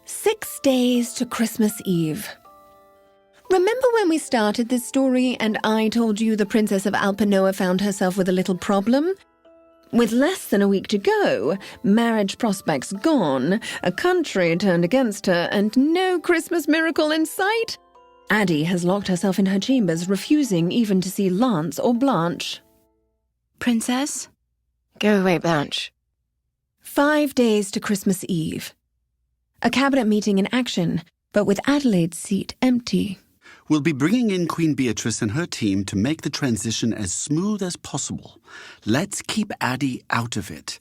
6 days to Christmas Eve. Remember when we started this story and I told you the Princess of Alpinoa found herself with a little problem? With less than a week to go, marriage prospects gone, a country turned against her, and no Christmas miracle in sight, Addie has locked herself in her chambers, refusing even to see Lance or Blanche. Princess? Go away, Blanche. 5 days to Christmas Eve. A cabinet meeting in action, but with Adelaide's seat empty. We'll be bringing in Queen Beatrice and her team to make the transition as smooth as possible. Let's keep Addie out of it.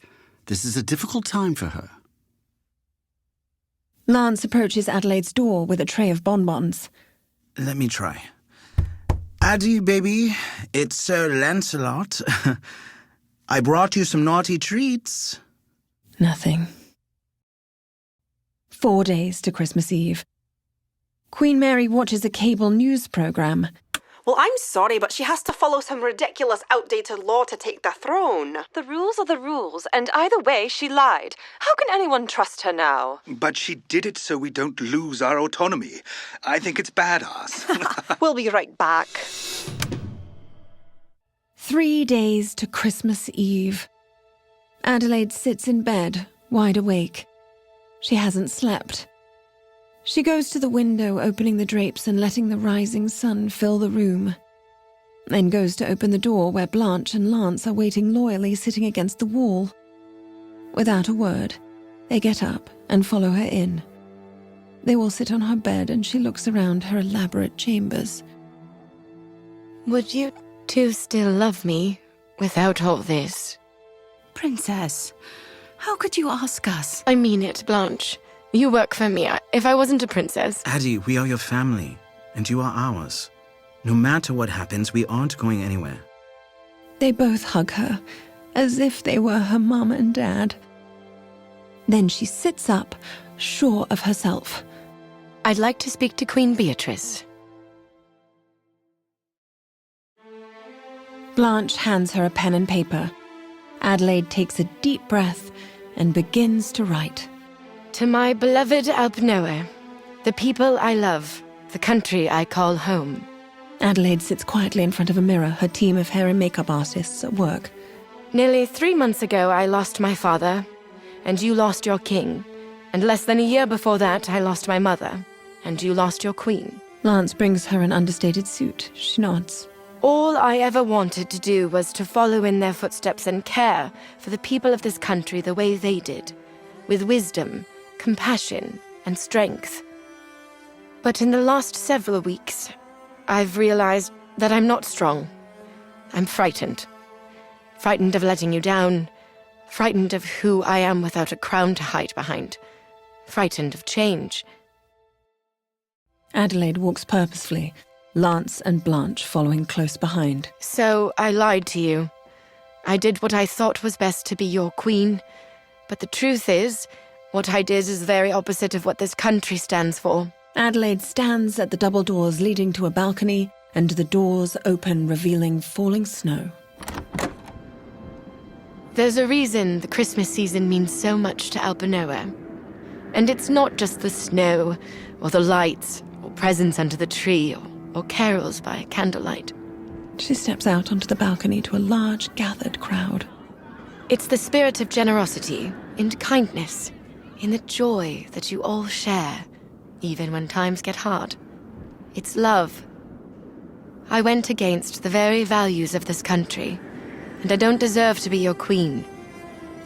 This is a difficult time for her. Lance approaches Adelaide's door with a tray of bonbons. Let me try. Addie, baby, it's Sir Lancelot. I brought you some naughty treats. Nothing. 4 days to Christmas Eve. Queen Mary watches a cable news program. Well, I'm sorry, but she has to follow some ridiculous, outdated law to take the throne. The rules are the rules, and either way, she lied. How can anyone trust her now? But she did it so we don't lose our autonomy. I think it's badass. We'll be right back. 3 days to Christmas Eve. Adelaide sits in bed, wide awake. She hasn't slept. She goes to the window, opening the drapes and letting the rising sun fill the room. Then goes to open the door where Blanche and Lance are waiting loyally, sitting against the wall. Without a word, they get up and follow her in. They all sit on her bed and she looks around her elaborate chambers. Would you two still love me without all this? Princess, how could you ask us? I mean it, Blanche. You work for me. If I wasn't a princess... Addie, we are your family, and you are ours. No matter what happens, we aren't going anywhere. They both hug her, as if they were her mum and dad. Then she sits up, sure of herself. I'd like to speak to Queen Beatrice. Blanche hands her a pen and paper. Adelaide takes a deep breath and begins to write. To my beloved Alpinoa, the people I love, the country I call home. Adelaide sits quietly in front of a mirror, her team of hair and makeup artists at work. Nearly 3 months ago, I lost my father, and you lost your king. And less than a year before that, I lost my mother, and you lost your queen. Lance brings her an understated suit. She nods. All I ever wanted to do was to follow in their footsteps and care for the people of this country the way they did, with wisdom, compassion, and strength. But in the last several weeks, I've realized that I'm not strong. I'm frightened. Frightened of letting you down. Frightened of who I am without a crown to hide behind. Frightened of change. Adelaide walks purposefully, Lance and Blanche following close behind. So I lied to you. I did what I thought was best to be your queen. But the truth is, what I did is very opposite of what this country stands for. Adelaide stands at the double doors leading to a balcony, and the doors open, revealing falling snow. There's a reason the Christmas season means so much to Alpinoa. And it's not just the snow, or the lights, or presents under the tree, or carols by candlelight. She steps out onto the balcony to a large gathered crowd. It's the spirit of generosity and kindness, in the joy that you all share, even when times get hard. It's love. I went against the very values of this country, and I don't deserve to be your queen.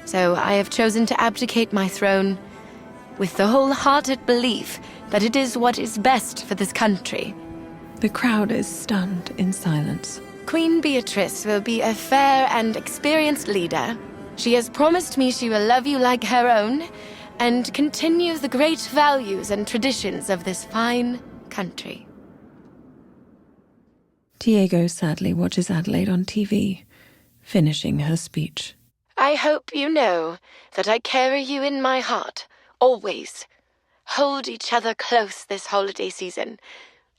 So I have chosen to abdicate my throne with the wholehearted belief that it is what is best for this country. The crowd is stunned in silence. Queen Beatrice will be a fair and experienced leader. She has promised me she will love you like her own, and continue the great values and traditions of this fine country. Diego sadly watches Adelaide on TV, finishing her speech. I hope you know that I carry you in my heart, always. Hold each other close this holiday season,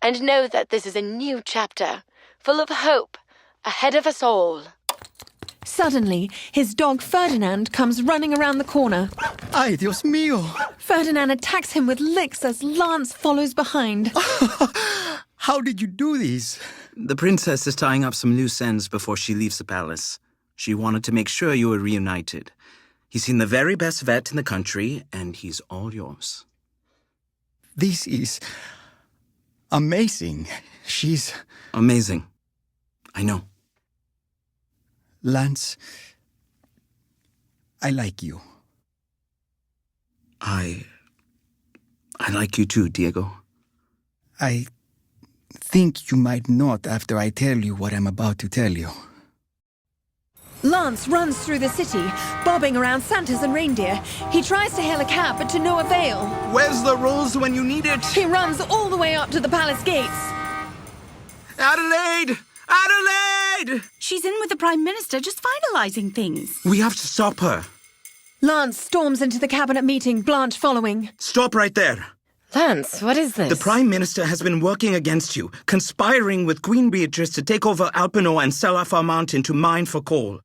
and know that this is a new chapter, full of hope, ahead of us all. Suddenly, his dog Ferdinand comes running around the corner. Ay, Dios mío! Ferdinand attacks him with licks as Lance follows behind. How did you do this? The princess is tying up some loose ends before she leaves the palace. She wanted to make sure you were reunited. He's seen the very best vet in the country, and he's all yours. This is amazing. She's... Amazing. I know. Lance, I like you. I like you too, Diego. I think you might not after I tell you what I'm about to tell you. Lance runs through the city, bobbing around Santas and reindeer. He tries to hail a cab, but to no avail. Where's the rules when you need it? He runs all the way up to the palace gates. Adelaide! Adelaide! She's in with the Prime Minister, just finalising things. We have to stop her. Lance storms into the cabinet meeting, Blanche following. Stop right there. Lance, what is this? The Prime Minister has been working against you, conspiring with Queen Beatrice to take over Alpinoa and sell off our mountain to mine for coal.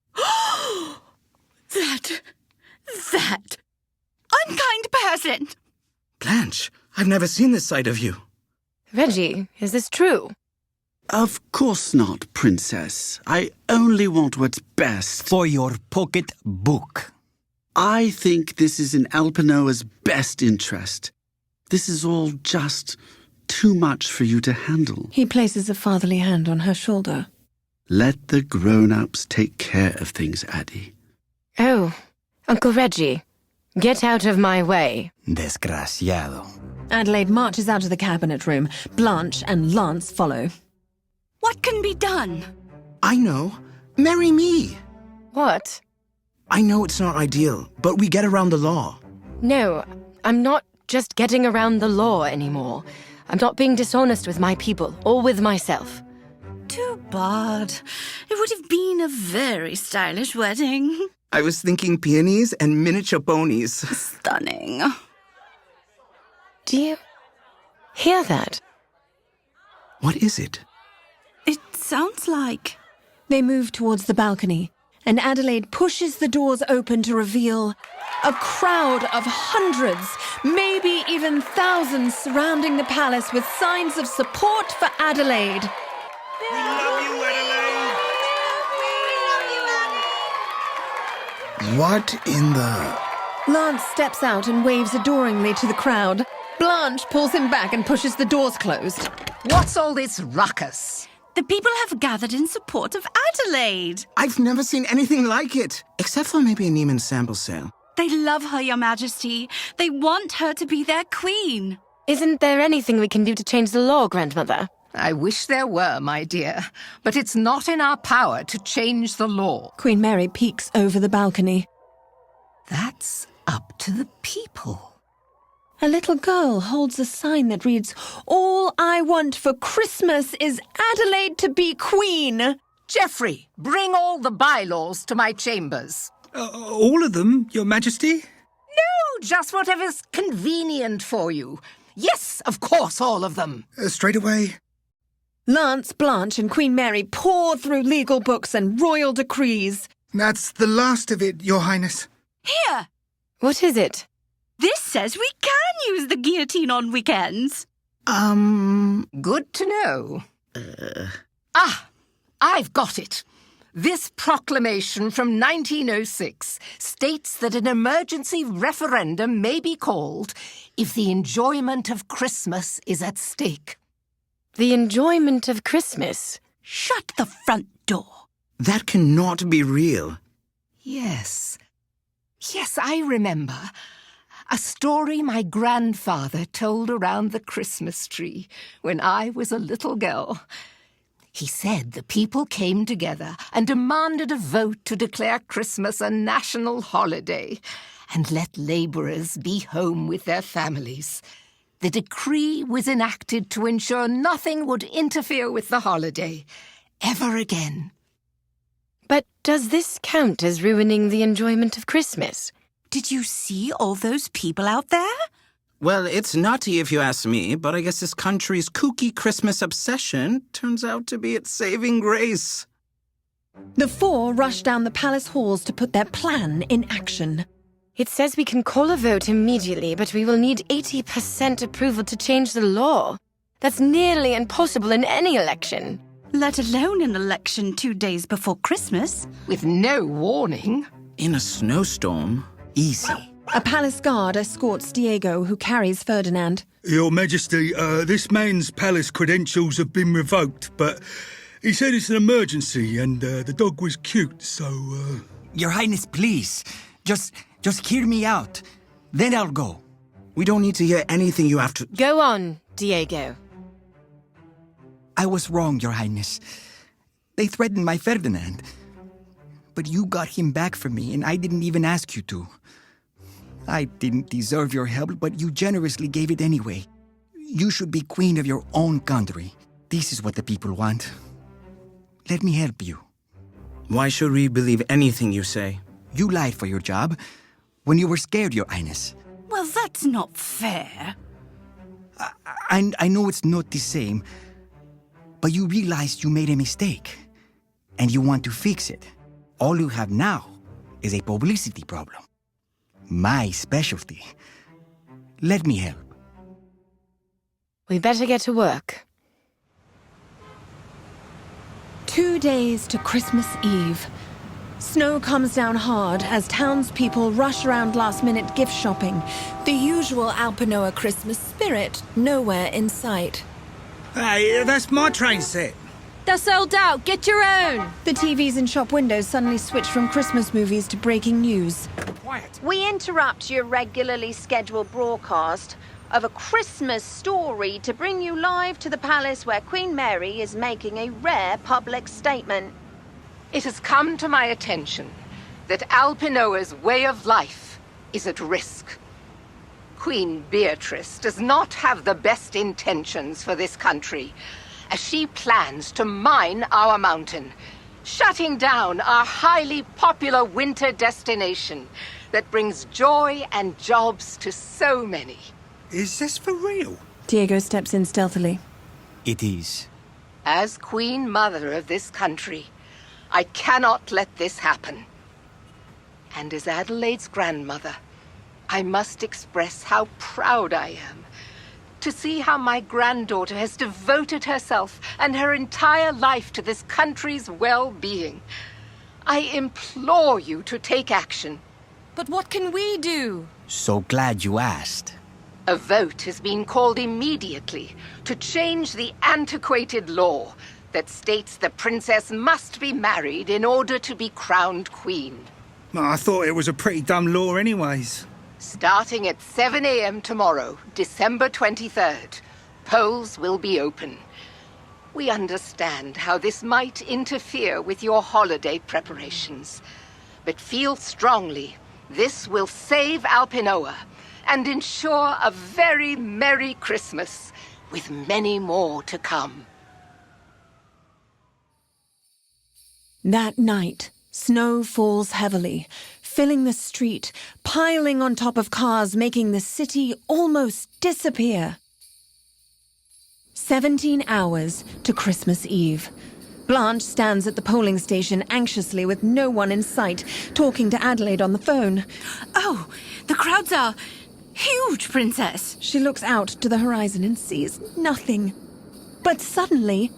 That unkind person! Blanche, I've never seen this side of you. Reggie, is this true? Of course not, Princess. I only want what's best. For your pocket book. I think this is in Alpinoa's best interest. This is all just too much for you to handle. He places a fatherly hand on her shoulder. Let the grown-ups take care of things, Addie. Oh, Uncle Reggie, get out of my way. Desgraciado. Adelaide marches out of the cabinet room. Blanche and Lance follow. What can be done? I know. Marry me. What? I know it's not ideal, but we get around the law. No, I'm not just getting around the law anymore. I'm not being dishonest with my people or with myself. Too bad. It would have been a very stylish wedding. I was thinking peonies and miniature ponies. Stunning. Do you hear that? What is it? It sounds like... They move towards the balcony, and Adelaide pushes the doors open to reveal a crowd of hundreds, maybe even thousands, surrounding the palace with signs of support for Adelaide. We love you, Adelaide! What in the... Lance steps out and waves adoringly to the crowd. Blanche pulls him back and pushes the doors closed. What's all this ruckus? The people have gathered in support of Adelaide. I've never seen anything like it, except for maybe a Neiman sample sale. They love her, Your Majesty. They want her to be their queen. Isn't there anything we can do to change the law, Grandmother? I wish there were, my dear, but it's not in our power to change the law. Queen Mary peeks over the balcony. That's up to the people. A little girl holds a sign that reads, "All I want for Christmas is Adelaide to be queen." Geoffrey, bring all the bylaws to my chambers. All of them, Your Majesty? No, just whatever's convenient for you. Yes, of course, all of them. Straight away. Lance, Blanche, and Queen Mary pour through legal books and royal decrees. That's the last of it, Your Highness. Here, What is it? this says we can use the guillotine on weekends. Good to know. I've got it. This proclamation from 1906 states that an emergency referendum may be called if the enjoyment of Christmas is at stake. The enjoyment of Christmas? Shut the front door. That cannot be real. Yes, I remember. A story my grandfather told around the Christmas tree when I was a little girl. He said the people came together and demanded a vote to declare Christmas a national holiday and let labourers be home with their families. The decree was enacted to ensure nothing would interfere with the holiday ever again. But does this count as ruining the enjoyment of Christmas? Did you see all those people out there? Well, it's nutty if you ask me, but I guess this country's kooky Christmas obsession turns out to be its saving grace. The four rush down the palace halls to put their plan in action. It says we can call a vote immediately, but we will need 80% approval to change the law. That's nearly impossible in any election. Let alone an election 2 days before Christmas. With no warning. In a snowstorm? Easy. A palace guard escorts Diego, who carries Ferdinand. Your Majesty, this man's palace credentials have been revoked, but he said it's an emergency and the dog was cute, so... Your Highness, please. Just hear me out. Then I'll go. We don't need to hear anything you have to... Go on, Diego. I was wrong, Your Highness. They threatened my Ferdinand. But you got him back for me, and I didn't even ask you to. I didn't deserve your help, but you generously gave it anyway. You should be queen of your own country. This is what the people want. Let me help you. Why should we believe anything you say? You lied for your job when you were scared, Your Highness. Well, that's not fair. I know it's not the same, but you realized you made a mistake, and you want to fix it. All you have now is a publicity problem. My specialty. Let me help. We better get to work. 2 days to Christmas Eve. Snow comes down hard as townspeople rush around last-minute gift shopping. The usual Alpinoa Christmas spirit nowhere in sight. Hey, that's my train set. They're sold out. Get your own. The TVs in shop windows suddenly switch from Christmas movies to breaking news. We interrupt your regularly scheduled broadcast of a Christmas story to bring you live to the palace where Queen Mary is making a rare public statement. It has come to my attention that Alpinoa's way of life is at risk. Queen Beatrice does not have the best intentions for this country, as she plans to mine our mountain, shutting down our highly popular winter destination that brings joy and jobs to so many. Is this for real? Diego steps in stealthily. It is. As Queen Mother of this country, I cannot let this happen. And as Adelaide's grandmother, I must express how proud I am to see how my granddaughter has devoted herself and her entire life to this country's well-being. I implore you to take action. But what can we do? So glad you asked. A vote has been called immediately to change the antiquated law that states the princess must be married in order to be crowned queen. I thought it was a pretty dumb law anyways. Starting at 7 a.m. tomorrow, December 23rd, polls will be open. We understand how this might interfere with your holiday preparations, but feel strongly this will save Alpinoa and ensure a very Merry Christmas with many more to come. That night, snow falls heavily, filling the street, piling on top of cars, making the city almost disappear. 17 hours to Christmas Eve. Blanche stands at the polling station anxiously with no one in sight, talking to Adelaide on the phone. Oh, the crowds are huge, Princess. She looks out to the horizon and sees nothing. But suddenly,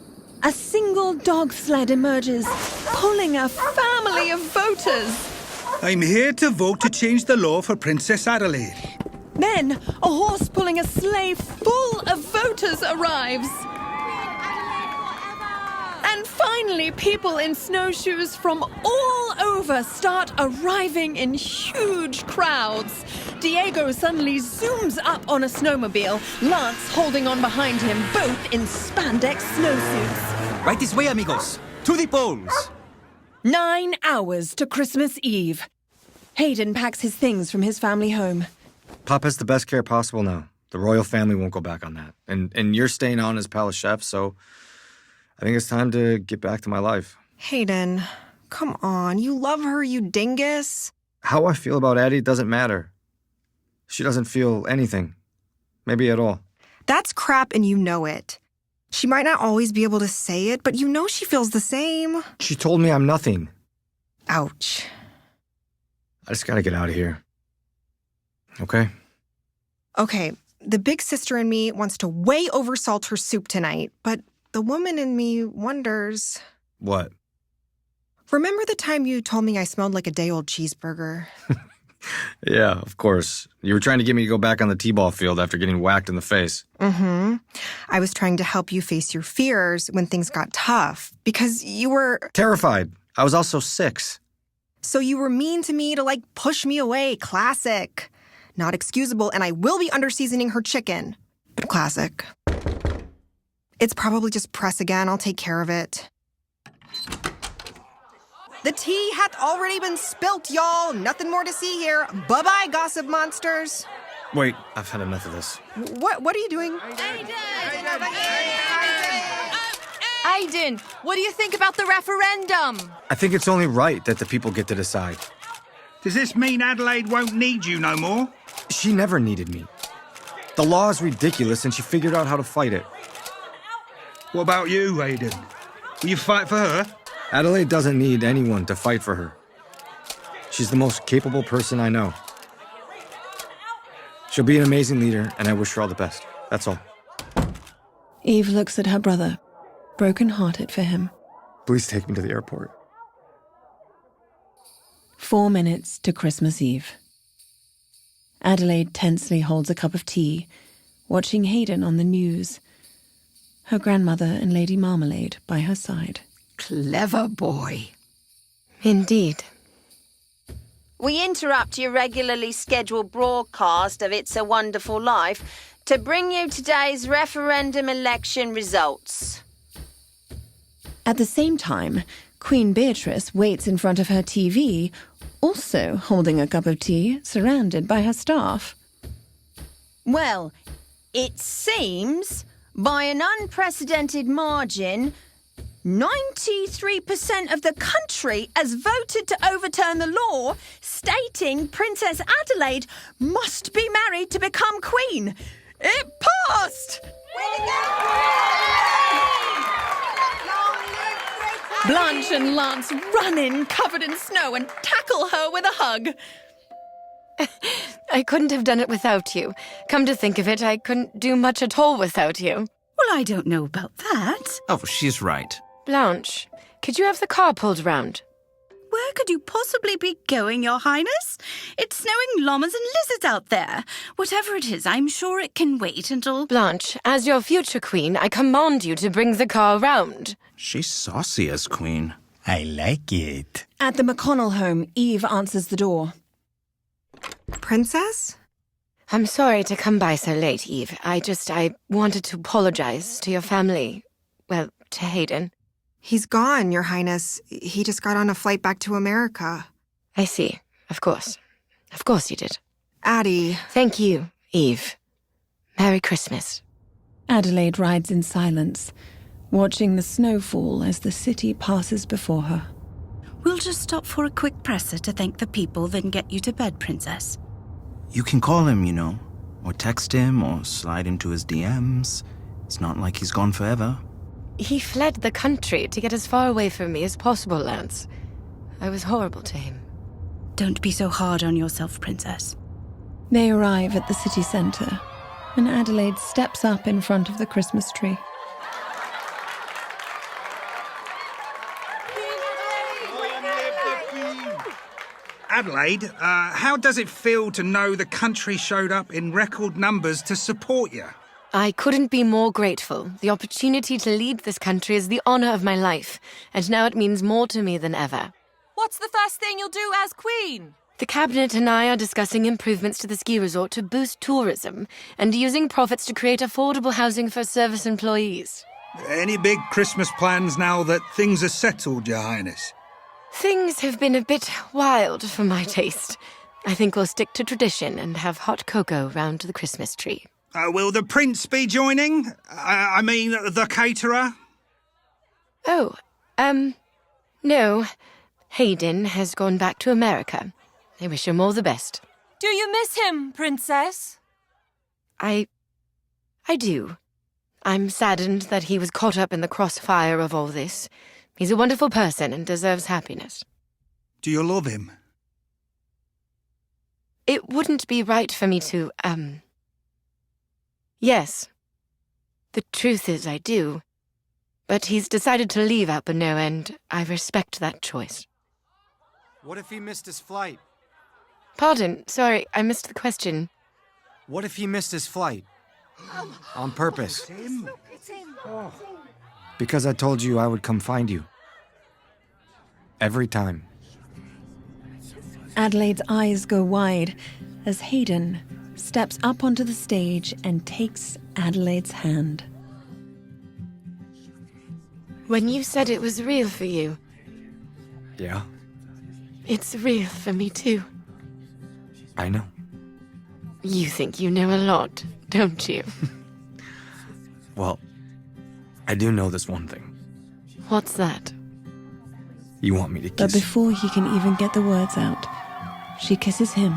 a single dog sled emerges, pulling a family of voters. I'm here to vote to change the law for Princess Adelaide. Then, a horse pulling a sleigh full of voters arrives. And finally, people in snowshoes from all over start arriving in huge crowds. Diego suddenly zooms up on a snowmobile, Lance holding on behind him, both in spandex snowsuits. Right this way, amigos. To the polls. 9 hours to Christmas Eve. Hayden packs his things from his family home. Pop has the best care possible now. The royal family won't go back on that. And you're staying on as palace chef, so I think it's time to get back to my life. Hayden, come on. You love her, you dingus. How I feel about Addie doesn't matter. She doesn't feel anything. Maybe at all. That's crap and you know it. She might not always be able to say it, but you know she feels the same. She told me I'm nothing. Ouch. I just gotta get out of here. Okay? Okay, the big sister in me wants to way oversalt her soup tonight, but the woman in me wonders... What? Remember the time you told me I smelled like a day-old cheeseburger? Yeah, of course. You were trying to get me to go back on the t-ball field after getting whacked in the face. Mm-hmm. I was trying to help you face your fears when things got tough, because you were... Terrified. I was also 6. So you were mean to me to, push me away. Classic. Not excusable, and I will be under-seasoning her chicken. But classic. It's probably just press again. I'll take care of it. The tea hath already been spilt, y'all. Nothing more to see here. Bye-bye, gossip monsters. Wait, I've had enough of this. What are you doing? Hayden, what do you think about the referendum? I think it's only right that the people get to decide. Does this mean Adelaide won't need you no more? She never needed me. The law is ridiculous, and she figured out how to fight it. What about you, Hayden? Will you fight for her? Adelaide doesn't need anyone to fight for her. She's the most capable person I know. She'll be an amazing leader, and I wish her all the best. That's all. Eve looks at her brother, broken-hearted for him. Please take me to the airport. 4 minutes to Christmas Eve. Adelaide tensely holds a cup of tea, watching Hayden on the news. Her grandmother and Lady Marmalade by her side. Clever boy. Indeed. We interrupt your regularly scheduled broadcast of It's a Wonderful Life to bring you today's referendum election results. At the same time, Queen Beatrice waits in front of her TV, also holding a cup of tea, surrounded by her staff. Well, it seems, by an unprecedented margin, 93% of the country has voted to overturn the law stating Princess Adelaide must be married to become queen. It passed! Blanche and Lance run in, covered in snow, and tackle her with a hug. I couldn't have done it without you. Come to think of it, I couldn't do much at all without you. Well, I don't know about that. Oh, she's right. Blanche, could you have the car pulled round? Where could you possibly be going, Your Highness? It's snowing llamas and lizards out there. Whatever it is, I'm sure it can wait until... Blanche, as your future queen, I command you to bring the car round. She's saucy as queen. I like it. At the McConnell home, Eve answers the door. Princess? I'm sorry to come by so late, Eve. I wanted to apologize to your family. Well, to Hayden. He's gone, Your Highness. He just got on a flight back to America. I see. Of course. Of course you did. Addie. Thank you, Eve. Merry Christmas. Adelaide rides in silence, watching the snow fall as the city passes before her. We'll just stop for a quick presser to thank the people, then get you to bed, Princess. You can call him, or text him, or slide into his DMs. It's not like he's gone forever. He fled the country to get as far away from me as possible, Lance. I was horrible to him. Don't be so hard on yourself, Princess. They arrive at the city centre, and Adelaide steps up in front of the Christmas tree. Adelaide, how does it feel to know the country showed up in record numbers to support you? I couldn't be more grateful. The opportunity to lead this country is the honor of my life, and now it means more to me than ever. What's the first thing you'll do as queen? The cabinet and I are discussing improvements to the ski resort to boost tourism and using profits to create affordable housing for service employees. Any big Christmas plans now that things are settled, Your Highness? Things have been a bit wild for my taste. I think we'll stick to tradition and have hot cocoa round the Christmas tree. Will the prince be joining? I mean, the caterer? Oh, no. Hayden has gone back to America. I wish him all the best. Do you miss him, Princess? I do. I'm saddened that he was caught up in the crossfire of all this. He's a wonderful person and deserves happiness. Do you love him? It wouldn't be right for me to, Yes. The truth is I do. But he's decided to leave Alpinoa, and I respect that choice. What if he missed his flight? Pardon, sorry, I missed the question. What if he missed his flight? On purpose. Because I told you I would come find you. Every time. Adelaide's eyes go wide as Hayden steps up onto the stage and takes Adelaide's hand. When you said it was real for you, Yeah, it's real for me too. I know. You think you know a lot, don't you? Well, I do know this one thing. What's that? You want me to But kiss before he can even get the words out, she kisses him,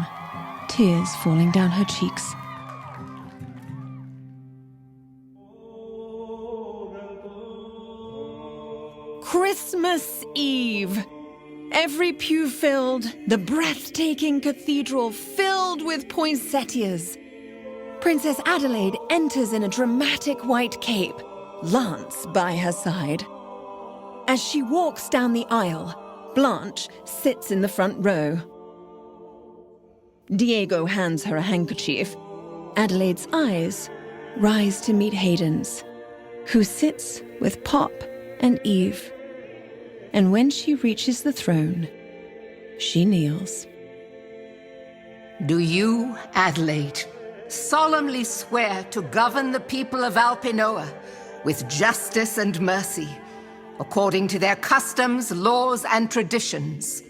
tears falling down her cheeks. Christmas Eve. Every pew filled, the breathtaking cathedral filled with poinsettias. Princess Adelaide enters in a dramatic white cape, Lance by her side. As she walks down the aisle, Blanche sits in the front row. Diego hands her a handkerchief. Adelaide's eyes rise to meet Hayden's, who sits with Pop and Eve. And when she reaches the throne, she kneels. Do you, Adelaide, solemnly swear to govern the people of Alpinoa with justice and mercy, according to their customs, laws, and traditions?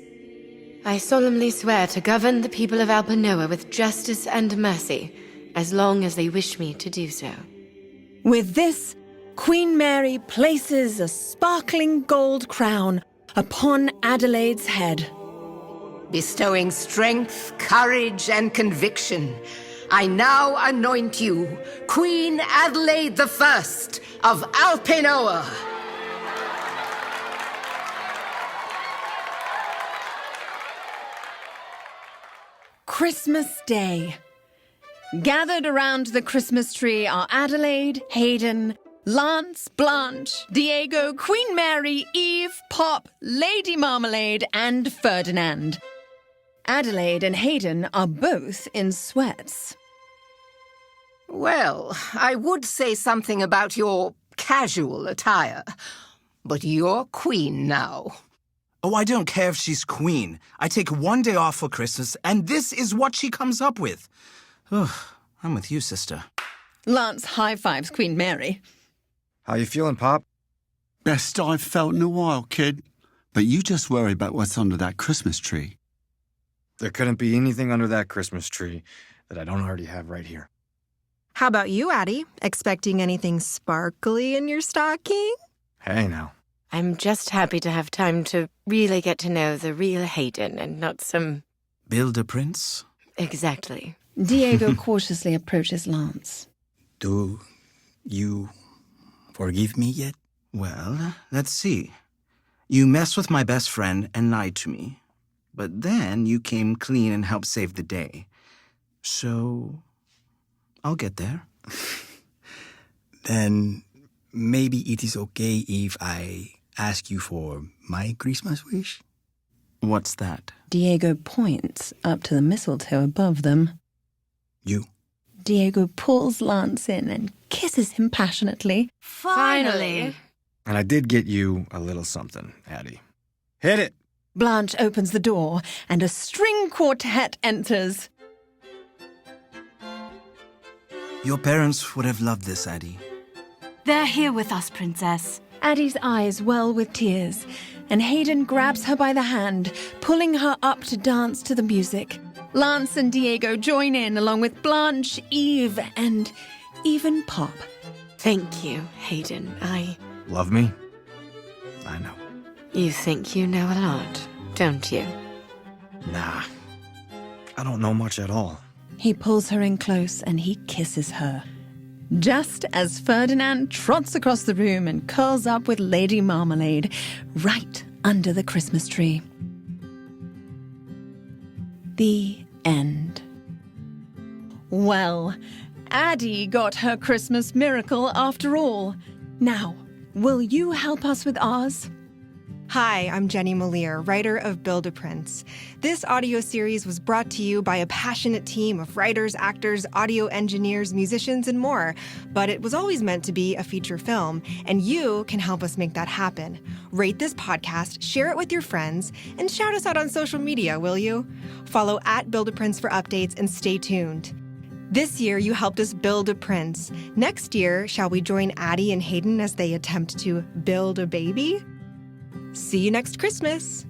I solemnly swear to govern the people of Alpinoa with justice and mercy, as long as they wish me to do so. With this, Queen Mary places a sparkling gold crown upon Adelaide's head. Bestowing strength, courage, and conviction, I now anoint you Queen Adelaide the First of Alpinoa. Christmas Day. Gathered around the Christmas tree are Adelaide, Hayden, Lance, Blanche, Diego, Queen Mary, Eve, Pop, Lady Marmalade, and Ferdinand. Adelaide and Hayden are both in sweats. Well, I would say something about your casual attire, but you're queen now. Oh, I don't care if she's queen. I take one day off for Christmas, and this is what she comes up with. Ugh, I'm with you, sister. Lance high-fives Queen Mary. How you feeling, Pop? Best I've felt in a while, kid. But you just worry about what's under that Christmas tree. There couldn't be anything under that Christmas tree that I don't already have right here. How about you, Addie? Expecting anything sparkly in your stocking? Hey, now. I'm just happy to have time to really get to know the real Hayden and not some... Build a prince? Exactly. Diego cautiously approaches Lance. Do you forgive me yet? Well, let's see. You messed with my best friend and lied to me. But then you came clean and helped save the day. So, I'll get there. Then maybe it is okay if I ask you for my Christmas wish? What's that? Diego points up to the mistletoe above them. You. Diego pulls Lance in and kisses him passionately. Finally! And I did get you a little something, Addie. Hit it! Blanche opens the door and a string quartet enters. Your parents would have loved this, Addie. They're here with us, Princess. Addie's eyes well with tears, and Hayden grabs her by the hand, pulling her up to dance to the music. Lance and Diego join in along with Blanche, Eve, and even Pop. Thank you, Hayden. Love me? I know. You think you know a lot, don't you? Nah. I don't know much at all. He pulls her in close and he kisses her. just as Ferdinand trots across the room and curls up with Lady Marmalade right under the Christmas tree. The end. Well, Addie got her Christmas miracle after all. Now, will you help us with ours? Hi, I'm Jenny Moliere, writer of Build-A-Prince. This audio series was brought to you by a passionate team of writers, actors, audio engineers, musicians, and more. But it was always meant to be a feature film, and you can help us make that happen. Rate this podcast, share it with your friends, and shout us out on social media, will you? Follow @Build-A-Prince for updates and stay tuned. This year, you helped us build a prince. Next year, shall we join Addie and Hayden as they attempt to build a baby? See you next Christmas.